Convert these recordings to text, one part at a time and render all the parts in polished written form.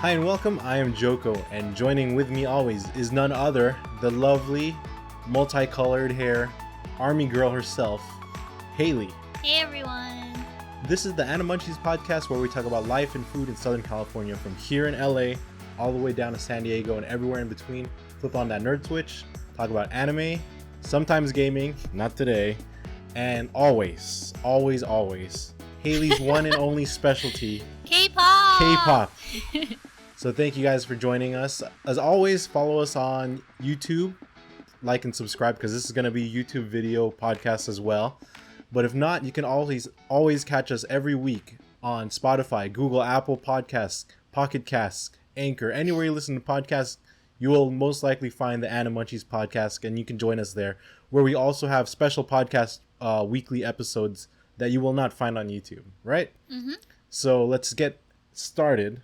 Hi and welcome, I am Joko, and joining with me always is none other, the lovely, multicolored hair, army girl herself, Haley. Hey everyone! This is the Animunchies podcast where we talk about life and food in Southern California from here in LA all the way down to San Diego and everywhere in between. Flip on that nerd switch, talk about anime, sometimes gaming, not today, and always, Haley's one and only specialty, K-pop! K-pop. So thank you guys for joining us. As always, follow us on YouTube, like and subscribe because this is going to be a YouTube video podcast as well. But if not, you can always catch us every week on Spotify, Google, Apple Podcasts, Pocket Casts, Anchor. Anywhere you listen to podcasts, you will most likely find the Animunchies podcast, and you can join us there, where we also have special podcast weekly episodes that you will not find on YouTube, right? Mm-hmm. So let's get started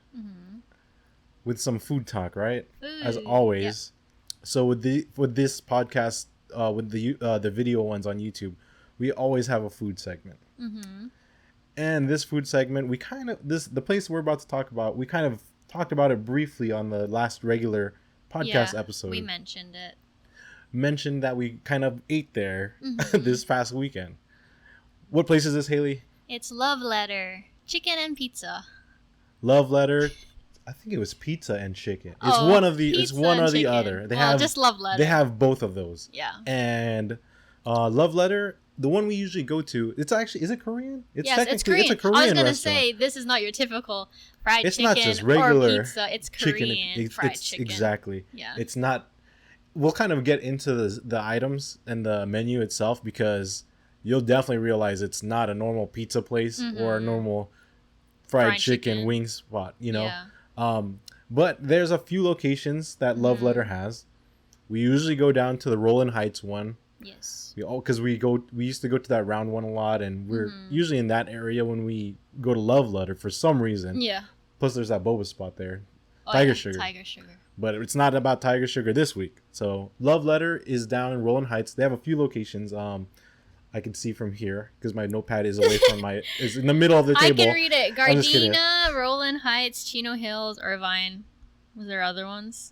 with some food talk, right? As always. Yeah. So with this podcast, with the video ones on YouTube, we always have a food segment. Mm-hmm. And this food segment, the place we're about to talk about, we kind of talked about it briefly on the last regular podcast episode. We mentioned it. Mentioned that we kind of ate there this past weekend. What place is this, Haley? It's Love Letter. Chicken and pizza. Love Letter. I think it was pizza and chicken. It's one or the other. They have just Love Letter. They have both of those. Yeah. And Love Letter, the one we usually go to, it's actually, is it Korean? It's Korean. It's a Korean restaurant. I was going to say, this is not your typical fried chicken not just regular or pizza. It's Korean fried chicken. Exactly. Yeah. It's not, we'll kind of get into the items and the menu itself because you'll definitely realize it's not a normal pizza place or a normal fried chicken wing spot, you know? Yeah. But there's a few locations that Love Letter has. We usually go down to the Roland Heights one. Yes. Because we used to go to that round one a lot, and we're usually in that area when we go to Love Letter for some reason. Yeah. Plus, there's that boba spot there, Tiger Sugar. But it's not about Tiger Sugar this week. So Love Letter is down in Roland Heights. They have a few locations. I can see from here because my notepad is away from is in the middle of the table. I can read it. Gardena, Roland Heights, Chino Hills, Irvine. Was there other ones?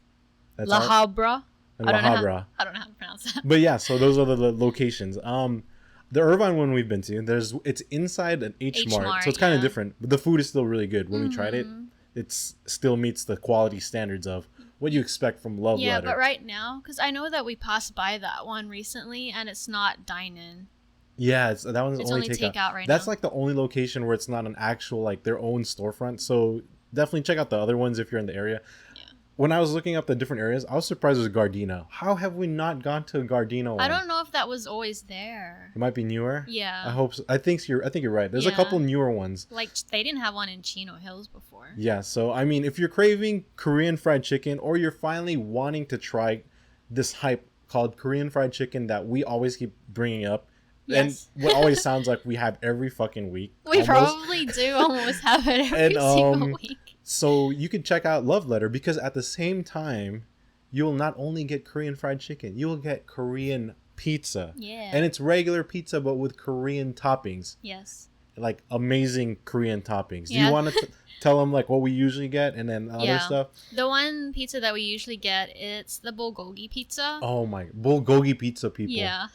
La Habra. I don't know how to pronounce that. But yeah, so those are the locations. The Irvine one we've been to, it's inside an H Mart, so it's kind of different. But the food is still really good. When we tried it, it still meets the quality standards of what you expect from Love Letter. Yeah, but right now, because I know that we passed by that one recently, and it's not dine-in. Yeah, that one's only takeout right now. That's like the only location where it's not an actual like their own storefront. So definitely check out the other ones if you're in the area. Yeah. When I was looking up the different areas, I was surprised it was Gardena. How have we not gone to a Gardena one? I don't know if that was always there. It might be newer. Yeah. I hope so. I think you're right. There's a couple newer ones. Like they didn't have one in Chino Hills before. Yeah. So I mean, if you're craving Korean fried chicken, or you're finally wanting to try this hype called Korean fried chicken that we always keep bringing up. Yes. And what always sounds like we have every fucking week. We probably do almost have it every single week. So you can check out Love Letter because at the same time, you'll not only get Korean fried chicken, you will get Korean pizza. Yeah. And it's regular pizza, but with Korean toppings. Yes. Like amazing Korean toppings. Yeah. Do you want to tell them like what we usually get and then other stuff? The one pizza that we usually get, it's the bulgogi pizza. Oh my, bulgogi pizza, people. Yeah.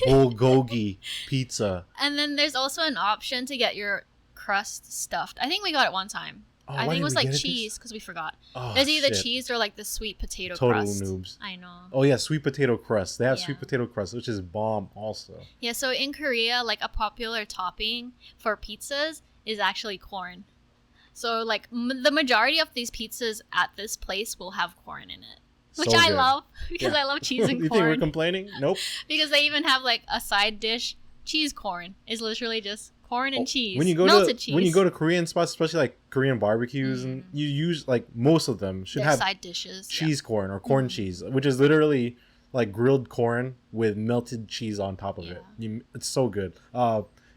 Bulgogi pizza. And then there's also an option to get your crust stuffed. I think we got it one time. Oh, I think it was like cheese because we forgot. Oh, there's either cheese or like the sweet potato crust. Total noobs. I know. Oh yeah, sweet potato crust. They have sweet potato crust, which is bomb also. Yeah, so in Korea, like a popular topping for pizzas is actually corn. So like the majority of these pizzas at this place will have corn in it. Which I love because I love cheese and corn. You think we're complaining? Nope. Because they even have like a side dish, cheese corn. Is literally just corn and cheese. When you go to Korean spots, especially like Korean barbecues, and you use like most of them should have side dishes, cheese corn or corn cheese, which is literally like grilled corn with melted cheese on top of it. It's so good.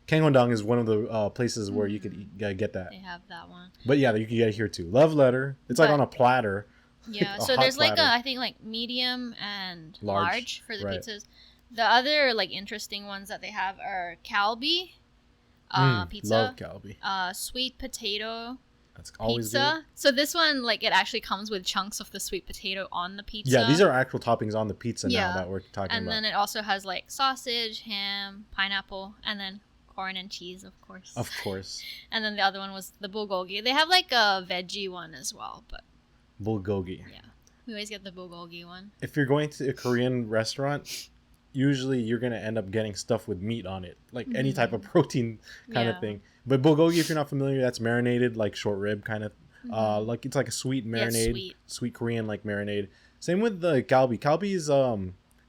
Gangwon-dang is one of the places where you could get that. They have that one. But yeah, you can get it here too. Love Letter. It's like on a platter. Yeah, so there's like I think like medium and large for the pizzas. The other like interesting ones that they have are kalbi. Pizza. Love kalbi. Sweet potato That's always pizza. good. So this one, like, it actually comes with chunks of the sweet potato on the pizza. Yeah, these are actual toppings on the pizza now that we're talking about. And then it also has like sausage, ham, pineapple, and then corn and cheese, of course. Of course. And then the other one was the bulgogi. They have like a veggie one as well, but bulgogi. Yeah, we always get the bulgogi one. If you're going to a Korean restaurant, usually you're gonna end up getting stuff with meat on it, like any type of protein kind of thing. But bulgogi, if you're not familiar, that's marinated like short rib kind of, like it's like a sweet marinade, sweet Korean like marinade. Same with the galbi. Galbi is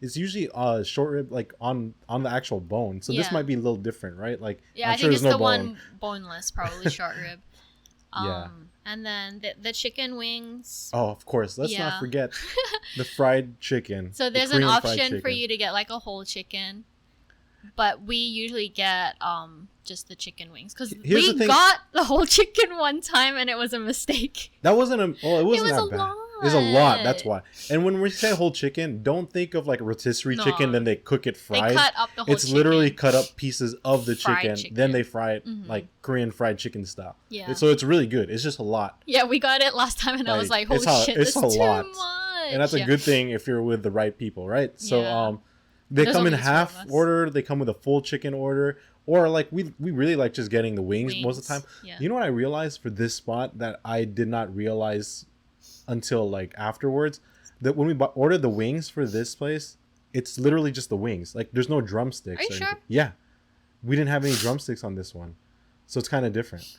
it's usually short rib like on the actual bone. So this might be a little different, right? Like I think it's the one boneless, probably short rib. Yeah. And then the chicken wings. Oh, of course. Let's not forget the fried chicken. So there's an option for you to get like a whole chicken. But we usually get just the chicken wings. Because we got the whole chicken one time and it was a mistake. That wasn't it wasn't that bad. Lot. It was a lot, that's why. And when we say whole chicken, don't think of like a rotisserie chicken, then they cook it fried. They cut up the whole chicken. It's literally cut up pieces of the chicken, then they fry it like Korean fried chicken style. Yeah. So it's really good. It's just a lot. Yeah, we got it last time and I was like, holy shit, this is too much. And that's a good thing if you're with the right people, right? So they come in half order, they come with a full chicken order. Or like we really like just getting the wings most of the time. Yeah. You know what I realized for this spot that I did not realize until like afterwards, that when we ordered the wings for this place, it's literally just the wings. Like there's no drumsticks. Are you sure? Yeah, we didn't have any drumsticks on this one, so it's kind of different.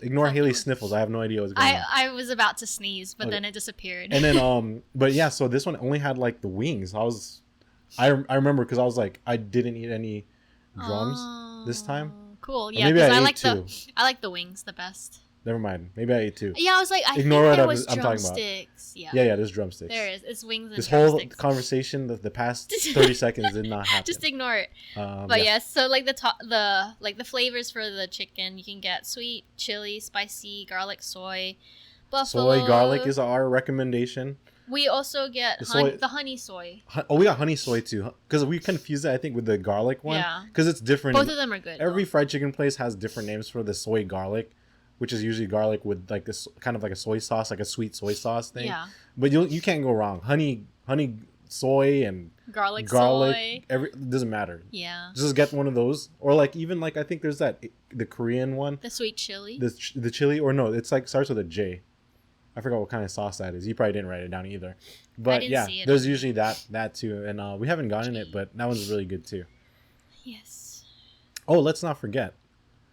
Ignore Haley's sniffles. I have no idea what's going on. I was about to sneeze, but then it disappeared. And then but yeah, so this one only had like the wings. I remember because I was like, I didn't eat any drums this time. Cool. Yeah, because I like the wings the best. Never mind. Maybe I ate two. Yeah, I was like, Ignore think what there was I'm talking about. Yeah, there's drumsticks. There is. It's wings and this drumsticks. Whole conversation, the past 30 seconds did not happen. Just ignore it. But yes, so like the flavors for the chicken, you can get sweet, chili, spicy, garlic, soy, buffalo. Soy, garlic is our recommendation. We also get the honey soy. Oh, we got honey soy too, because we confused it, I think, with the garlic one. Yeah. Because it's different. Both of them are good. Every fried chicken place has different names for the soy garlic, which is usually garlic with like this kind of like a soy sauce, like a sweet soy sauce thing. Yeah. But you can't go wrong. Honey soy and garlic soy. It doesn't matter. Yeah. Just get one of those, or like even like I think there's the Korean one. The sweet chili. The chili, or no, it's like starts with a J. I forgot what kind of sauce that is. You probably didn't write it down either. But yeah, there's usually that too. And we haven't gotten it, but that one's really good too. Yes. Oh, let's not forget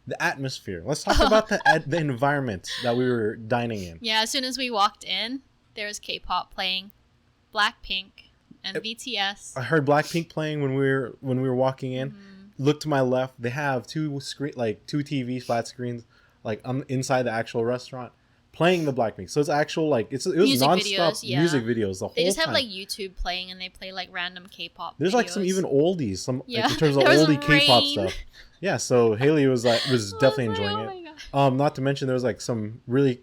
the atmosphere. Let's talk about the environment that we were dining in. Yeah, as soon as we walked in, there was K-pop playing, Blackpink, and BTS. I heard Blackpink playing when we were walking in. Look to my left. They have two TV flat screens like inside the actual restaurant. Playing the Blackpink, so it's actual like it was music nonstop videos, music videos the whole time. They just have like YouTube playing and they play like random K-pop. There's videos. like some even oldies, like, in terms of oldie K-pop stuff. Yeah, so Haley was definitely enjoying it. Not to mention there was like some really,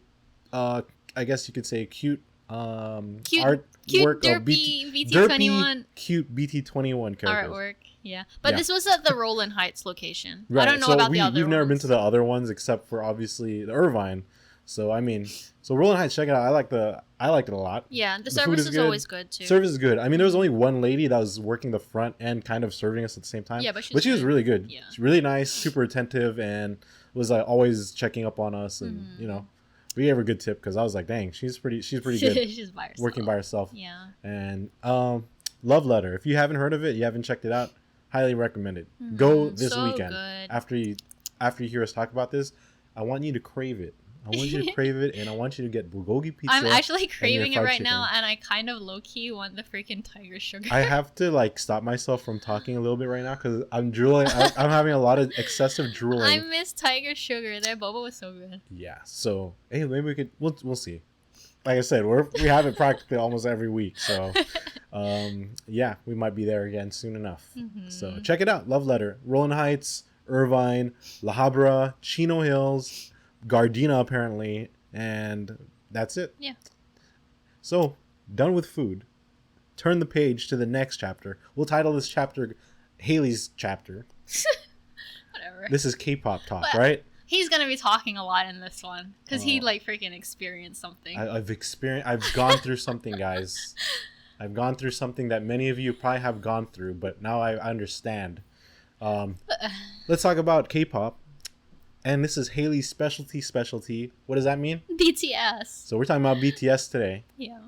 I guess you could say cute artwork of BT21. Cute BT21 characters. Artwork. Yeah, but this was at the Roland Heights location. Right. I don't know about the other ones. We've never been to the other ones except for obviously the Irvine. So I mean, Roland Heights, check it out. I liked it a lot. Yeah, the service is always good too. Service is good. I mean, there was only one lady that was working the front and kind of serving us at the same time. Yeah, but she was really good. Yeah. She's really nice, super attentive, and was like always checking up on us. And you know, we gave her a good tip because I was like, dang, she's pretty good. She's by herself. Working by herself. Yeah. And Love Letter. If you haven't heard of it, you haven't checked it out, highly recommend it. Go this weekend after you hear us talk about this. I want you to crave it. I want you to crave it, and I want you to get bulgogi pizza. I'm actually craving it right now, and I kind of low-key want the freaking tiger sugar. I have to like stop myself from talking a little bit right now because I'm drooling. I'm having a lot of excessive drooling. I miss tiger sugar. Their boba was so good. Yeah. So hey, maybe we could. We'll see. Like I said, we have it practically almost every week. So yeah, we might be there again soon enough. So check it out. Love Letter, Roland Heights, Irvine, La Habra, Chino Hills, Gardena apparently, and that's it. Yeah. So, done with food. Turn the page to the next chapter. We'll title this chapter Haley's chapter. Whatever. This is K-pop talk, right? He's gonna be talking a lot in this one because he like freaking experienced something. I've gone through something, guys. I've gone through something that many of you probably have gone through, but now I understand. Let's talk about K-pop, and this is Haley's specialty. What does that mean? BTS. So we're talking about BTS today. Yeah.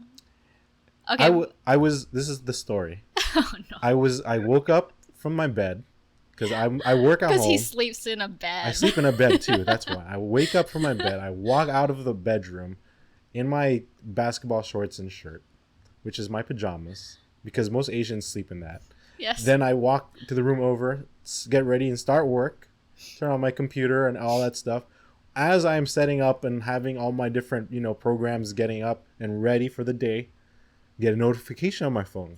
Okay. I was. This is the story. Oh no. I woke up from my bed. Because I work at home. Because he sleeps in a bed. I sleep in a bed too. That's why. I wake up from my bed. I walk out of the bedroom in my basketball shorts and shirt, which is my pajamas, because most Asians sleep in that. Yes. Then I walk to the room over, get ready and start work, turn on my computer and all that stuff. As I'm setting up and having all my different, programs getting up and ready for the day, get a notification on my phone.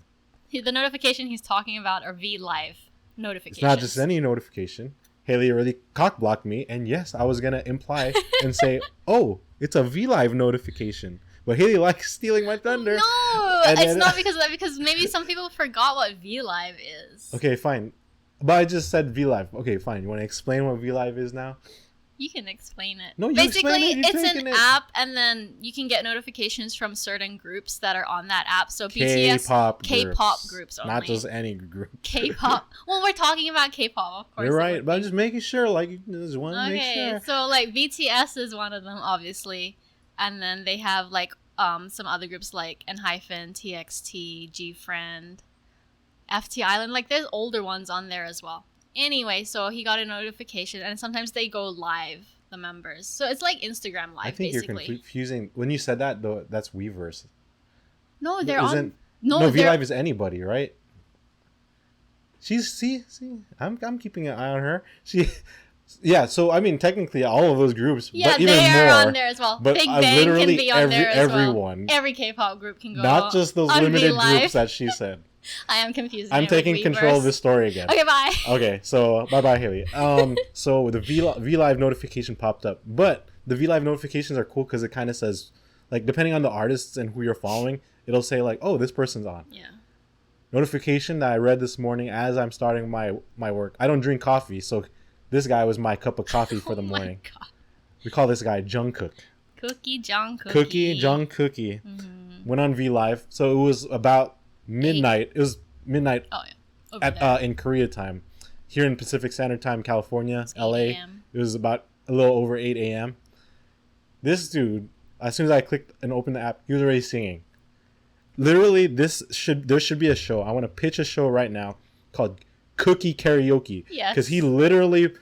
The notification he's talking about are VLive notifications. It's not just any notification. Haley already cock-blocked me, and yes, I was going to imply and say, oh, it's a VLive notification. But Haley likes stealing my thunder. No, it's not because of that, because maybe some people forgot what VLive is. Okay, fine. But I just said VLive. Okay, fine. You want to explain what VLive is now? You can explain it. No, you basically, explain it. it's an app, and then you can get notifications from certain groups that are on that app. So BTS, K-pop groups only. Not just any group. K-pop. Well, we're talking about K-pop, of course. You're right, but I'm just making sure. Just want to make sure. Okay, so BTS is one of them, obviously, and then they have some other groups like Enhypen, TXT, G-Friend, FT Island. There's older ones on there as well. Anyway, so he got a notification, and sometimes they go live, the members. So it's like Instagram Live, I think basically. You're confusing. When you said that, though, that's Weverse. No, they're on... No, VLive is anybody, right? See, I'm keeping an eye on her. Yeah, so, technically, all of those groups, but even they more. are on there as well. But Big Bang can be on there as well. Everyone. Every K-pop group can go Not just those limited VLive. groups that she said. I am confused. I'm taking control of this story again. Okay, bye. Okay, so bye, Haley. So the VLive notification popped up, but the VLive notifications are cool because it kind of says, depending on the artists and who you're following, it'll say oh, this person's on. Yeah. Notification that I read this morning as I'm starting my work. I don't drink coffee, so this guy was my cup of coffee for the morning. My God. We call this guy Junkook. Junkook. Junkook. Mm-hmm. Went on VLive, so it was about midnight. It was midnight in Korea time. Here in Pacific Standard Time, California, LA, it was about a little over 8 a.m. This dude, as soon as I clicked and opened the app, he was already singing. Literally, there should be a show. I want to pitch a show right now called Cookie Karaoke. Yes. Because he literally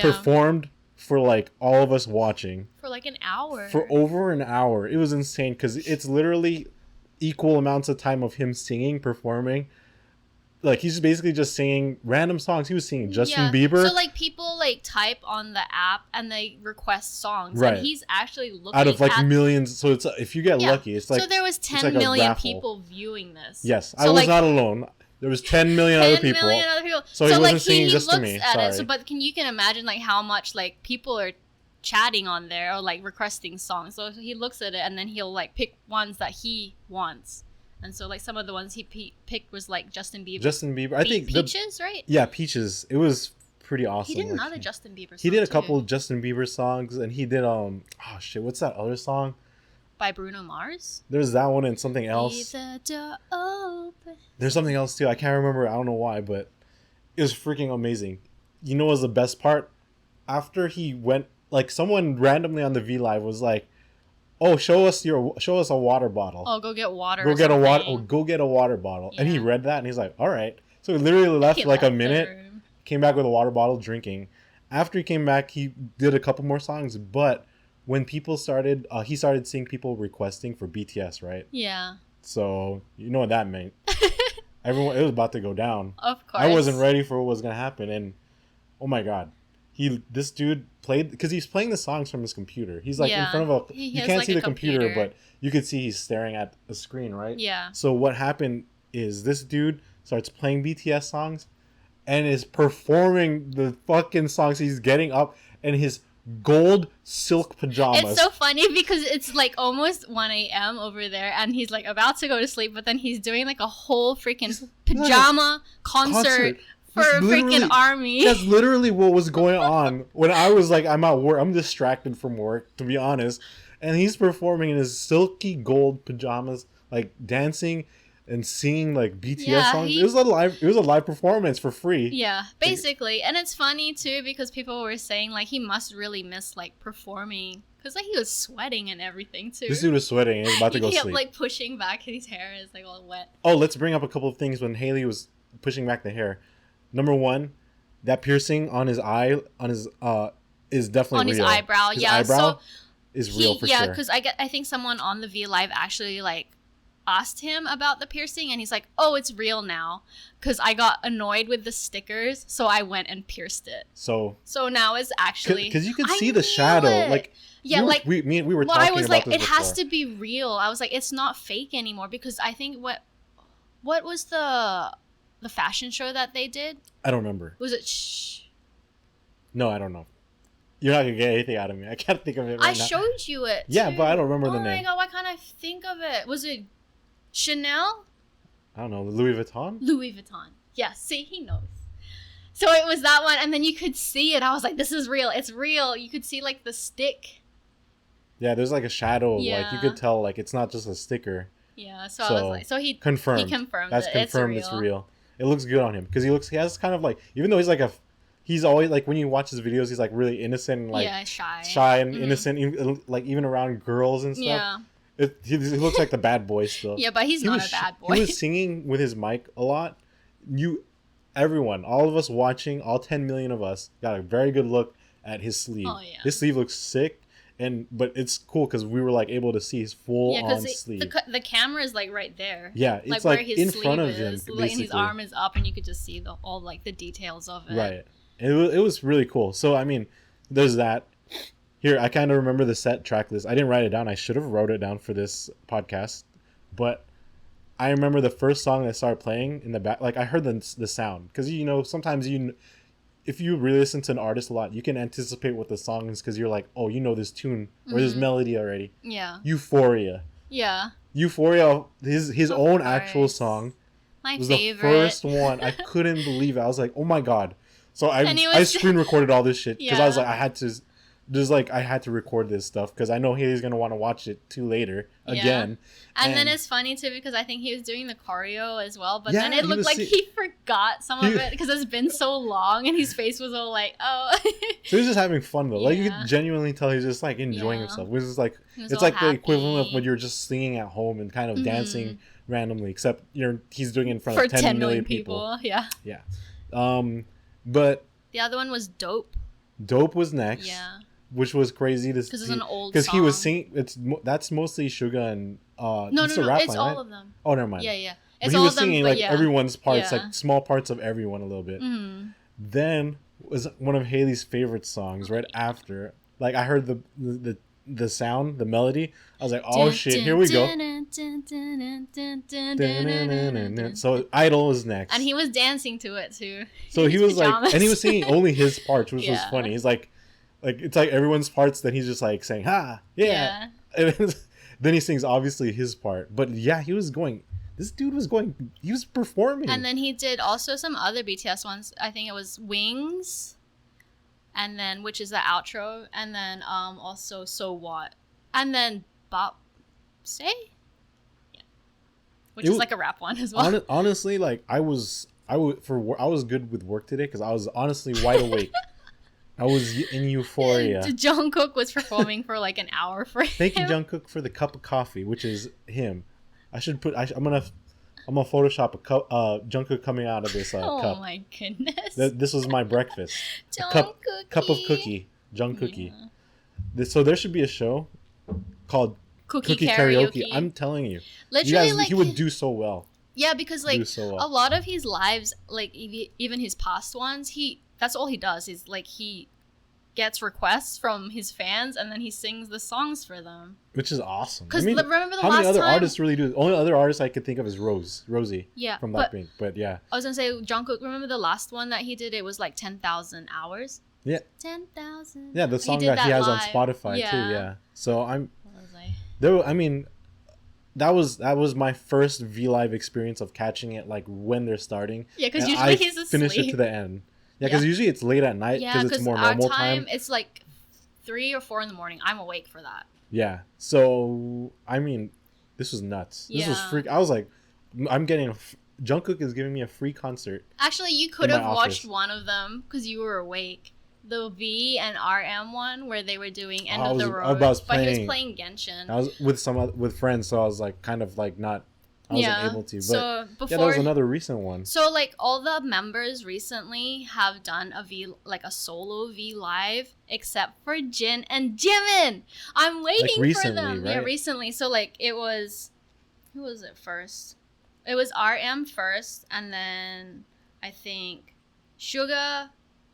performed for all of us watching. For an hour. For over an hour. It was insane because it's literally equal amounts of time of him singing, performing. He's basically just singing random songs. He was singing Justin Bieber. So people type on the app and they request songs. Right. And he's actually looking out of millions. So it's if you get lucky, it's so there was 10 million people viewing this. Yes, I was not alone. There was 10 million other people. 10 million other people. So he wasn't singing just to me. Sorry. So, but you can imagine how much people are chatting on there or requesting songs. So he looks at it and then he'll pick ones that he wants. And so some of the ones he picked was Justin Bieber. I think Peaches, right? Yeah, Peaches. It was pretty awesome. He did another Justin Bieber song. He did a couple Justin Bieber songs, and he did what's that other song? By Bruno Mars? There's that one and something else. Leave the door open. There's something else too. I can't remember. I don't know why, but it was freaking amazing. You know what was the best part? After he went, someone randomly on the VLive was oh, show us a water bottle. Oh, go get water. Go get a water bottle. Yeah. And he read that and he's all right. So he literally left a minute, came back with a water bottle drinking. After he came back, he did a couple more songs. But when people started, he started seeing people requesting for BTS, right? Yeah. So you know what that meant. It was about to go down. Of course. I wasn't ready for what was gonna happen, and oh my God. This dude played because he's playing the songs from his computer. He's in front of you can't see the computer, but you could see he's staring at a screen, right? Yeah. So what happened is this dude starts playing BTS songs and is performing the fucking songs. He's getting up in his gold silk pajamas. It's so funny because it's almost 1 a.m. over there and he's about to go to sleep, but then he's doing a whole freaking pajama concert for a freaking army. That's literally what was going on when I was like, I'm at work. I'm distracted from work, to be honest. And he's performing in his silky gold pajamas, like dancing and singing like BTS songs. It was a live performance for free. Yeah, basically. And it's funny too because people were saying like he must really miss like performing because like he was sweating and everything too. This dude was sweating. He was about to go sleep. He kept like pushing back his hair. It's like all wet. Oh, let's bring up a couple of things when Haley was pushing back the hair. Number one, that piercing on his eye is definitely on real. His eyebrow. His eyebrow is real for sure. Yeah, because I think someone on the VLive actually like asked him about the piercing and he's like, oh, it's real now because I got annoyed with the stickers, so I went and pierced it. So now it's actually because you could see the shadow. Like yeah, we were talking I was about like, this it before. has to be real. I was like, it's not fake anymore because I think what was the fashion show that they did? I don't remember. Was it Shh? No, I don't know. You're not gonna get anything out of me. I can't think of it right now. I showed you it. Yeah, too. but I don't remember the name. Oh my god, why can't I think of it? Was it Chanel? I don't know. Louis Vuitton? Louis Vuitton. Yeah, see, he knows. So it was that one, and then you could see it. I was like, this is real. It's real. You could see, like, the stick. Yeah, there's, like, a shadow. Yeah. Like, you could tell, like, it's not just a sticker. Yeah, so I was like... So he confirmed. He confirmed That's confirmed it's real. It looks good on him. Because he has kind of, like... Even though he's, like, he's always, like, when you watch his videos, he's, like, really innocent and, like... Yeah, shy and innocent, like, even around girls and stuff. Yeah. He looks like the bad boy still. Yeah, but he's not a bad boy. He was singing with his mic a lot. Everyone, all of us watching, all 10 million of us, got a very good look at his sleeve. Oh, yeah. His sleeve looks sick, but it's cool because we were like able to see his full-on sleeve. The camera is like right there. Yeah, it's like where his in sleeve front of is, him, like, basically. and his arm is up, and you could just see all like the details of it. Right. It was really cool. So I mean, there's that. Here, I kind of remember the set track list. I didn't write it down. I should have wrote it down for this podcast. But I remember the first song that started playing in the back. Like, I heard the sound. Because, sometimes if you really listen to an artist a lot, you can anticipate what the song is because you're like, oh, you know this tune or this melody already. Yeah. Euphoria. Yeah. Euphoria, his own actual song. My was favorite. The first one. I couldn't believe it. I was like, oh my God. So I screen recorded all this shit because I was like, I had to record this stuff because I know Haley's going to want to watch it too later again. And then it's funny too because I think he was doing the choreo as well, but then it looked like he forgot some of it because it's been so long and his face was all like, oh. So he's just having fun though. Like you could genuinely tell he's just like enjoying himself. Which is like it's like happy. The equivalent of when you're just singing at home and kind of dancing randomly, except he's doing it in front of 10 million people. Yeah. Yeah. But the other one was Dope. Dope was next. Yeah. Which was crazy to see. Because it's an old song. Because he was singing. That's mostly Suga and no, it's all of them. Oh, never mind. Yeah. It's all he was singing like everyone's parts, like small parts of everyone a little bit. Then was one of Haley's favorite songs right after. Like I heard the sound, the melody. I was like, oh shit, here we go. So Idol is next, and he was dancing to it too. So he was like, and he was singing only his parts, which was funny. He's like it's like everyone's parts. Then he's just like saying, "Ha, yeah." And then he sings obviously his part, but yeah, he was going. This dude was going. He was performing. And then he did also some other BTS ones. I think it was Wings, and then which is the outro, and then also So What, and then Bop Say, which is like a rap one as well. Honestly, like I was good with work today because I was honestly wide awake. I was in euphoria. Jungkook was performing for like an hour for him. Thank you, Jungkook, for the cup of coffee, which is him. I should put. I'm gonna Photoshop a cup. Jungkook coming out of this cup. Oh my goodness! This was my breakfast. Cup of cookie. Jungkookie. Yeah. So there should be a show called Cookie Karaoke. I'm telling you, literally, he would do so well. Yeah, because like a lot of his lives, like even his past ones, that's all he does is like he gets requests from his fans and then he sings the songs for them, which is awesome. Because remember the last time, how many other artists really do? The only other artist I could think of is Rosie. Yeah, from Blackpink. But yeah, I was gonna say Jungkook. Remember the last one that he did? It was like 10,000 hours. Yeah, 10,000. Yeah, the song that he has live on Spotify too. Yeah, so that was my first VLive experience of catching it like when they're starting. Yeah, because And usually I he's asleep. finish it to the end. Yeah, because usually it's late at night because it's more normal time. It's like 3 or 4 in the morning. I'm awake for that. Yeah. So I mean, this was nuts. This was freak. I was like, I'm getting Jungkook is giving me a free concert. Actually, you could have watched one of them because you were awake. The V and RM one where they were doing End of the Road, but he was playing Genshin. I was with friends, so I was like kind of like not. I wasn't able to. But so before, that was another recent one. So like all the members recently have done a solo VLive, except for Jin and Jimin. I'm waiting for them. Right? Yeah, recently. So like it was, who was it first? It was RM first, and then I think Suga,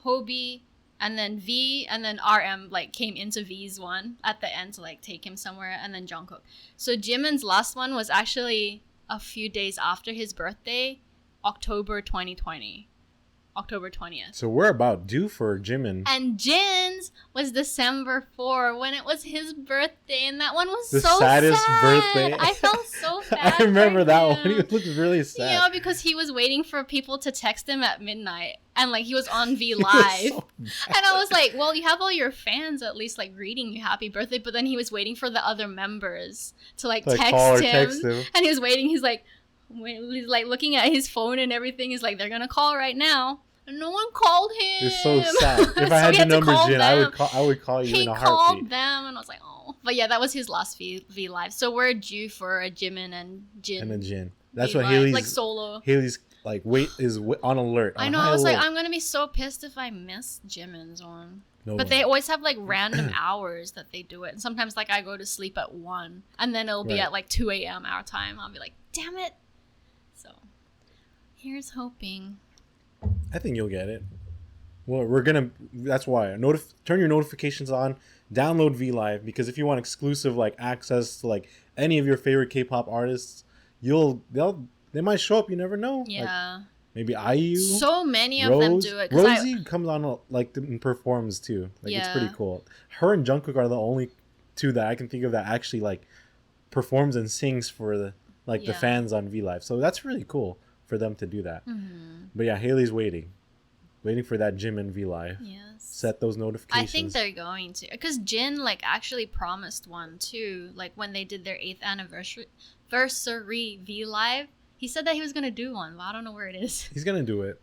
Hobie, and then V, and then RM like came into V's one at the end to like take him somewhere, and then Jungkook. So Jimin's last one was actually a few days after his birthday, October 2020. October 20th. So we're about due for Jimin. And Jin's was December 4 when it was his birthday, and that one was the so saddest sad. Birthday. I felt so bad. I remember that one. He looked really sad. Yeah, because he was waiting for people to text him at midnight, and like he was on VLive. So and I was like, well, you have all your fans at least like greeting you happy birthday, but then he was waiting for the other members to like text him. And he was waiting. He's like looking at his phone and everything. He's like, they're gonna call right now. And no one called him. It's so sad. If I had the number, Jin, I would call you in a heartbeat. He called them, and I was like, oh. But yeah, that was his last VLive. So we're due for a Jimin and Jin. And a Jin. That's what Haley's like solo. Haley's like is on alert. I know. I was like, I'm gonna be so pissed if I miss Jimin's one. No but they always have like random hours that they do it. And sometimes like I go to sleep at 1, and then it'll be at like 2 a.m. our time. I'll be like, damn it. So here's hoping. I think you'll get it. Well, that's why turn your notifications on, download VLive, because if you want exclusive like access to like any of your favorite K-pop artists, they might show up. You never know. Yeah. Like, maybe IU. So many of them do it. Rosie comes on like and performs too. Like it's pretty cool. Her and Jungkook are the only two that I can think of that actually like performs and sings for the fans on VLive. So that's really cool for them to do that. Mm-hmm. But yeah, Haley's waiting for that Jimin VLive. Yes. Set those notifications. I think they're going to, because Jin like actually promised one too. Like when they did their 8th anniversary VLive, he said that he was gonna do one, but I don't know where it is. He's gonna do it.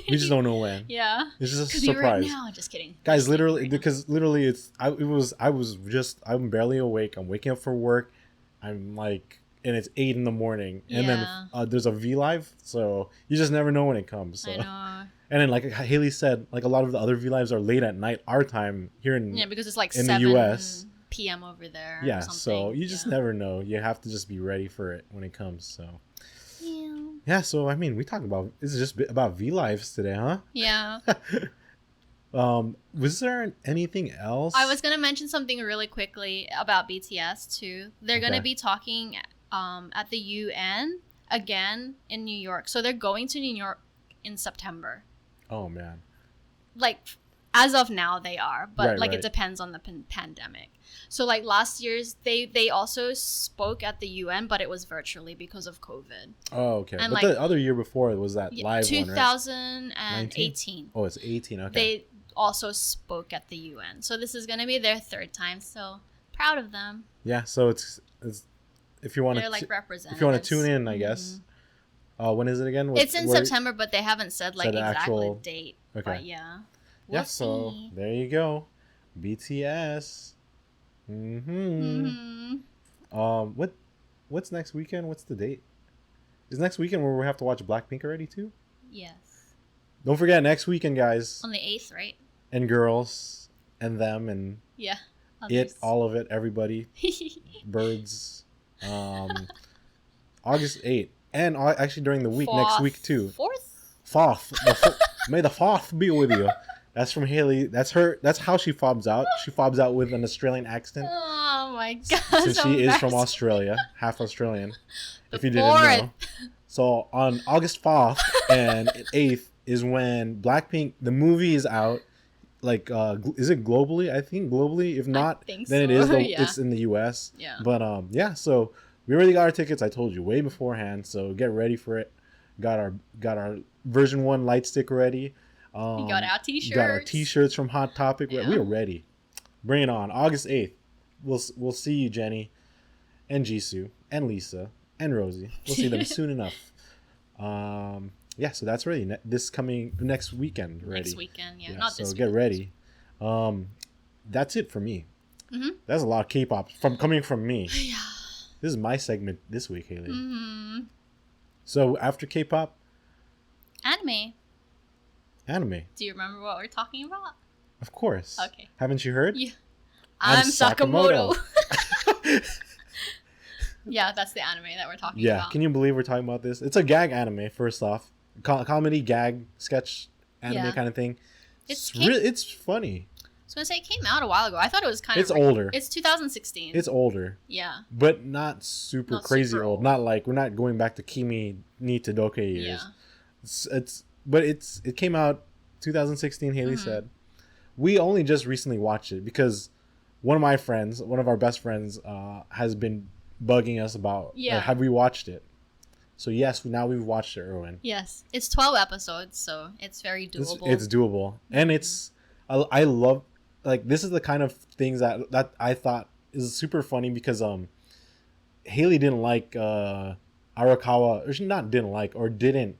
We just don't know when. Yeah. It's just a surprise. Right now, just kidding. Guys, literally, because literally, I'm barely awake. I'm waking up for work. I'm like. And it's 8 a.m. And then there's a VLive, so you just never know when it comes. So. I know. And then, like Haley said, like a lot of the other VLives are late at night, our time here in because it's like in 7 the US p.m. over there. Yeah, so you just never know. You have to just be ready for it when it comes. So yeah. So I mean, this is just about VLives today, huh? Yeah. Was there anything else? I was gonna mention something really quickly about BTS too. They're gonna be talking at the UN again in New York. So they're going to New York in September. Oh man. Like as of now they are, but it depends on the pandemic. So like last year's they also spoke at the UN, but it was virtually because of COVID. Oh, okay. And but the other year before was that live 2018. Oh, it's 18. Okay. They also spoke at the UN. So this is going to be their 3rd time. So proud of them. Yeah, so it's if you want to if you want to tune in, I guess. When is it again? It's in September, but they haven't said like exactly date. Okay. But yeah. We'll see. So there you go. BTS. What's next weekend? What's the date? Is next weekend where we have to watch Blackpink already too? Yes. Don't forget next weekend, guys. On the 8th, right? And girls and them and all of it, everybody. Birds. August 8th. And actually during the week, next week too. 4th? May the 4th be with you. That's from Haley. That's how she fobs out. She fobs out with an Australian accent. Oh my god. Since she is from Australia. Half Australian. If you didn't know. So on August 4th and 8th is when Blackpink, the movie is out. Like, is it globally? I think globally. If not, then it is. It's in the US. Yeah. But so We already got our tickets. I told you way beforehand, so get ready for it. Got our version 1 light stick ready. We got our t-shirts. Got our t-shirts from Hot Topic. Yeah. We are ready. Bring it on. August 8th. We'll see you, Jenny, and Jisoo, and Lisa, and Rosie. We'll see them soon enough. Yeah, so that's ready. Next weekend. Ready. Next weekend, yeah. Not this So get ready. That's it for me. That's a lot of K-pop coming from me. Yeah. This is my segment this week, Haley. Mm-hmm. So after K-pop, Anime. Do you remember what we're talking about? Of course. Okay. Haven't you heard? Yeah. I'm Sakamoto. Sakamoto. Yeah, that's the anime that we're talking Yeah, about. can you believe we're talking about this? It's a gag anime, first off. Comedy, gag, sketch anime kind of thing. It's funny. I was going to say, it came out a while ago. I thought it was kind of... It's older. It's 2016. It's older. Yeah. But not super crazy old. Not like, we're not going back to Kimi ni Todoke years. Yeah. It came out 2016, Haley said. We only just recently watched it because one of our best friends, has been bugging us about, have we watched it? So yes, now we've watched it, Erwin. Yes. It's 12 episodes, so it's very doable. It's doable. And I love, like, this is the kind of things that I thought is super funny because Haley didn't like Arakawa, or didn't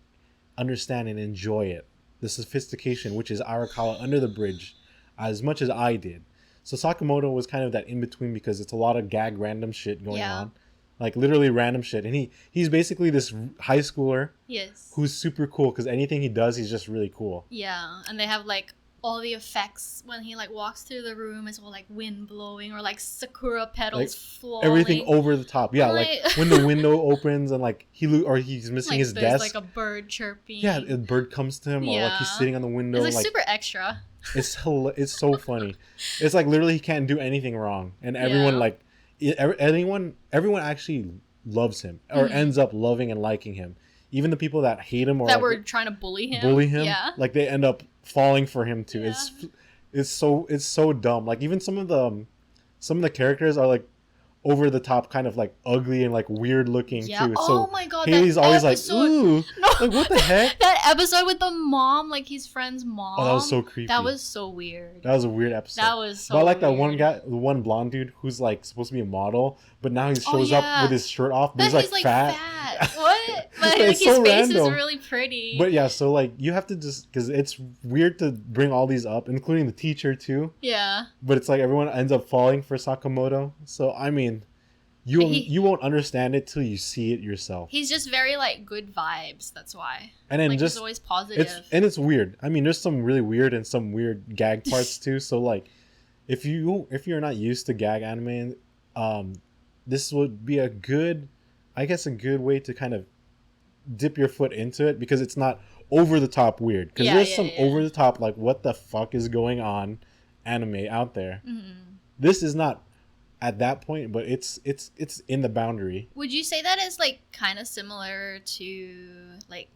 understand and enjoy it. The sophistication, which is Arakawa Under the Bridge, as much as I did. So Sakamoto was kind of that in between because it's a lot of gag random shit going on. Like literally random shit. And he's basically this high schooler who's super cool because anything he does, he's just really cool. Yeah. And they have like all the effects when he like walks through the room as well, like wind blowing or like sakura petals like, falling. Everything over the top. Yeah, like when the window opens and like he's missing like, his desk. Like a bird chirping. Yeah, a bird comes to him or like he's sitting on the window. It's like super extra. It's so funny. It's like literally he can't do anything wrong, and everyone like everyone actually loves him or ends up loving and liking him. Even the people that hate him or that were trying to bully him, like they end up falling for him too. It's so dumb. Like even some of the characters are like over the top, kind of like ugly and like weird looking too. So oh my god, Haley's always like, ooh, like what the heck? That episode with the mom, like his friend's mom. Oh, that was so creepy. That was so weird. That was a weird episode. That was so. But I like that one guy, the one blonde dude who's like supposed to be a model, but now he shows up with his shirt off, but he's like fat. What? But like, his face is really pretty. But yeah, so like you have to just, because it's weird to bring all these up, including the teacher too. Yeah. But it's like everyone ends up falling for Sakamoto. So I mean, you won't understand it till you see it yourself. He's just very like good vibes. That's why. And then like, just he's always positive. It's weird. I mean, there's some really weird and some weird gag parts too. So like, if you're not used to gag anime, this would be a good way to kind of dip your foot into it, because it's not over the top weird. Because there's some over the top like what the fuck is going on anime out there. Mm-hmm. This is not at that point, but it's in the boundary. Would you say that is like kind of similar to like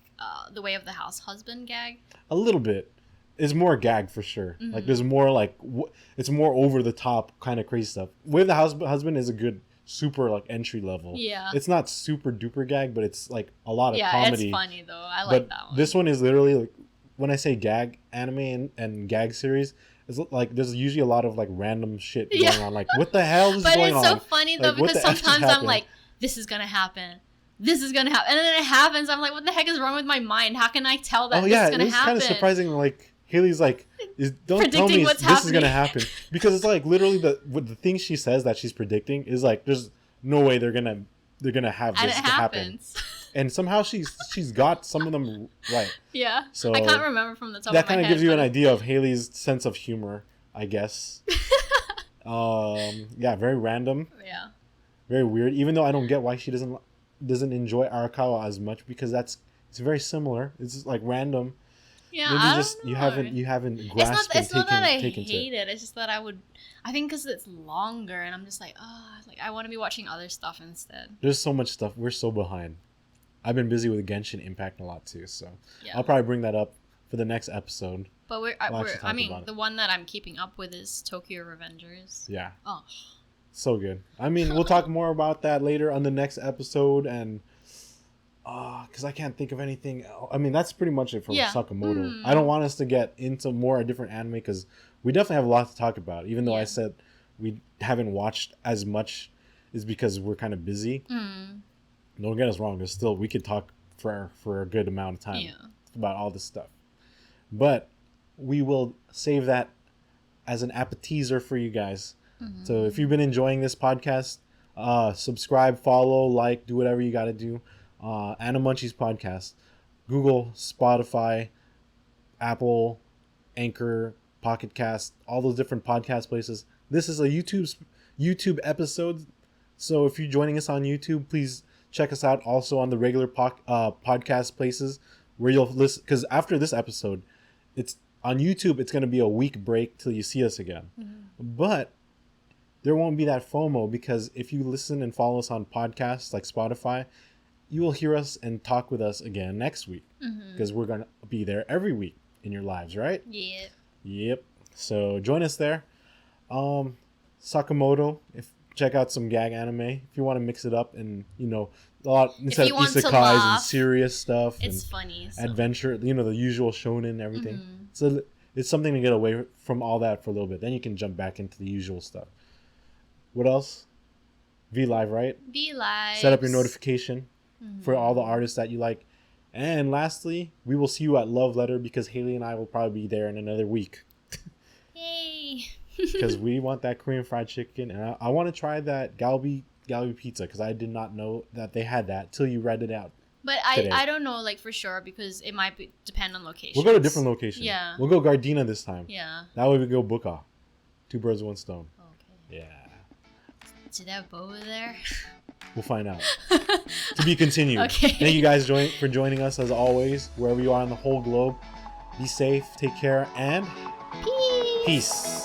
the Way of the House Husband gag? A little bit. It's more gag for sure. Mm-hmm. Like there's more like it's more over the top kind of crazy stuff. Way of the House Husband is a good super like entry level. Yeah. It's not super duper gag, but it's like a lot of comedy. Yeah, it's funny though. I like that one. This one is literally like, when I say gag anime and gag series, it's like there's usually a lot of like random shit going on. Like what the hell is going on? But it's so funny though, like, because sometimes I'm like, this is gonna happen. This is gonna happen. And then it happens. I'm like, what the heck is wrong with my mind? How can I tell that this is gonna happen? It's kind of surprising. Like Haley's like, don't tell me this is gonna happen, because it's like literally the thing she says that she's predicting is like, there's no way they're gonna have this to happen. And somehow she's got some of them right. Yeah. So I can't remember from the top of my head. That kind of gives you an idea of Haley's sense of humor, I guess. Yeah, very random. Yeah. Very weird. Even though I don't get why she doesn't enjoy Arakawa as much, because it's very similar. It's just like random. Yeah, maybe just you haven't grasped. It's not that I hate it. It's just that I think because it's longer, and I'm just like, I want to be watching other stuff instead. There's so much stuff. We're so behind. I've been busy with Genshin Impact a lot too, so I'll probably bring that up for the next episode. But the one that I'm keeping up with is Tokyo Revengers. Yeah. Oh, So good. I mean, we'll talk more about that later on the next episode, and because I can't think of anything else. I mean, that's pretty much it for Sakamoto. I don't want us to get into more different anime because we definitely have a lot to talk about. Even though I said we haven't watched as much, is because we're kind of busy. Don't get us wrong. There's still, we could talk for a good amount of time about all this stuff, but we will save that as an appetizer for you guys. So if you've been enjoying this podcast, subscribe, follow, like, do whatever you got to do. Animunchies podcast, Google, Spotify, Apple, Anchor, Pocket Cast, all those different podcast places. This is a YouTube episode, so if you're joining us on YouTube, please check us out also on the regular podcast places where you'll listen, because after this episode, it's on YouTube. It's going to be a week break till you see us again, but there won't be that FOMO, because if you listen and follow us on podcasts like Spotify, you will hear us and talk with us again next week, because we're going to be there every week in your lives, right? Yep. So join us there. Sakamoto, check out some gag anime if you want to mix it up, and a lot instead of isekais and serious stuff. It's funny. So. Adventure, the usual shonen and everything. So it's something to get away from all that for a little bit. Then you can jump back into the usual stuff. What else? VLive, right? VLive. Set up your notification for all the artists that you like. And lastly, we will see you at Love Letter, because Haley and I will probably be there in another week. Yay! Because we want that Korean fried chicken, and I want to try that galbi pizza, because I did not know that they had that till you read it out. But I don't know for sure, because it might depend on location. We'll go to different locations. Yeah. We'll go Gardena this time. Yeah. That way we go Buka. 2 birds, 1 stone. Okay. Yeah. Did they have boba there? We'll find out. To be continued. Okay. Thank you guys for joining us as always, wherever you are on the whole globe. Be safe, take care, and peace.